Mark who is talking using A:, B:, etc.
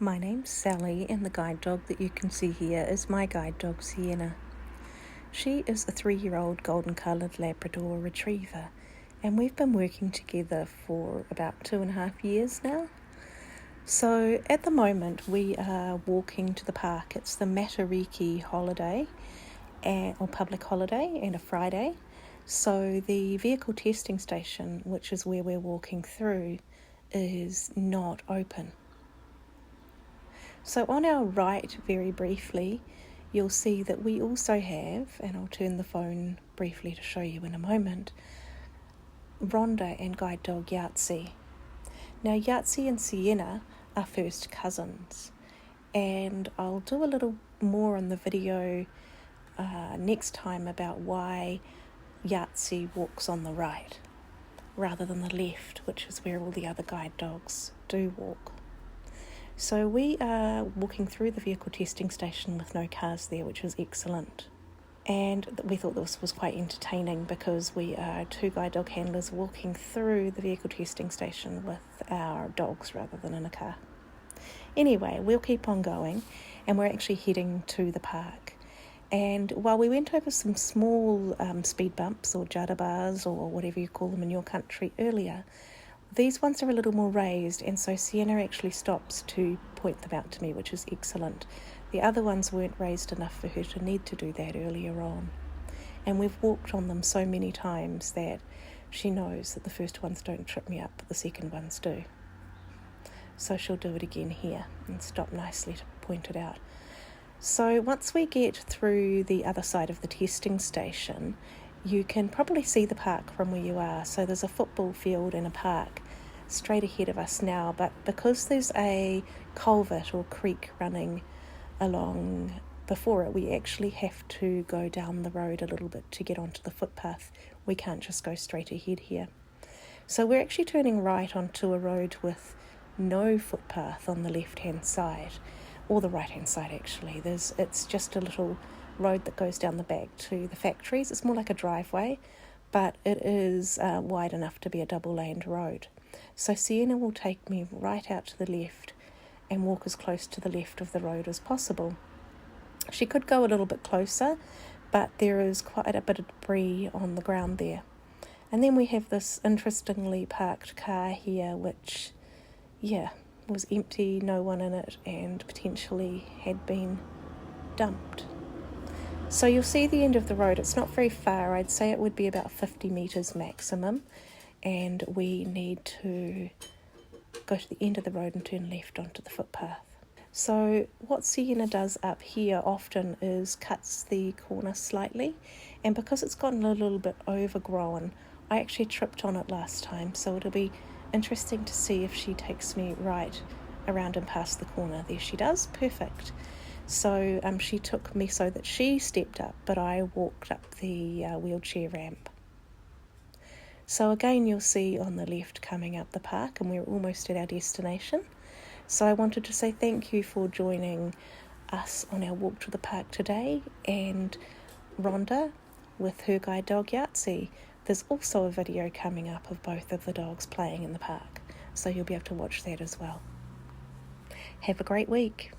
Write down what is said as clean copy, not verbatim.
A: My name's Sally, and the guide dog that you can see here is my guide dog Sienna. She is a 3-year-old golden-coloured Labrador retriever, and we've been working together for about 2.5 years now. So at the moment we are walking to the park. It's the Matariki holiday, or public holiday, and a Friday. So the vehicle testing station, which is where we're walking through, is not open. So on our right, very briefly, you'll see that we also have, and I'll turn the phone briefly to show you in a moment, Rhonda and guide dog Yahtzee. Now Yahtzee and Sienna are first cousins, and I'll do a little more on the video next time about why Yahtzee walks on the right rather than the left, which is where all the other guide dogs do walk. So we are walking through the vehicle testing station with no cars there, which was excellent. And we thought this was quite entertaining because we are 2 guide dog handlers walking through the vehicle testing station with our dogs rather than in a car. Anyway, we'll keep on going, and we're actually heading to the park. And while we went over some small speed bumps or jada bars or whatever you call them in your country earlier, these ones are a little more raised, and so Sienna actually stops to point them out to me, which is excellent. The other ones weren't raised enough for her to need to do that earlier on. And we've walked on them so many times that she knows that the first ones don't trip me up, but the second ones do. So she'll do it again here and stop nicely to point it out. So once we get through the other side of the testing station, you can probably see the park from where you are. So there's a football field and a park straight ahead of us now, but because there's a culvert or creek running along before it, we actually have to go down the road a little bit to get onto the footpath. We can't just go straight ahead here. So we're actually turning right onto a road with no footpath on the left-hand side, or the right-hand side actually. It's just a little road that goes down the back to the factories. It's more like a driveway, but it is wide enough to be a double-laned road. So Sienna will take me right out to the left and walk as close to the left of the road as possible. She could go a little bit closer, but there is quite a bit of debris on the ground there. And then we have this interestingly parked car here, which, was empty, no one in it, and potentially had been dumped. So you'll see the end of the road. It's not very far. I'd say it would be about 50 metres maximum, and we need to go to the end of the road and turn left onto the footpath. So what Sienna does up here often is cuts the corner slightly, and because it's gotten a little bit overgrown, I actually tripped on it last time, so it'll be interesting to see if she takes me right around and past the corner. There she does, perfect. So she took me so that she stepped up, but I walked up the wheelchair ramp. So again, you'll see on the left coming up the park, and we're almost at our destination. So I wanted to say thank you for joining us on our walk to the park today, and Rhonda with her guide dog Yahtzee. There's also a video coming up of both of the dogs playing in the park, so you'll be able to watch that as well. Have a great week.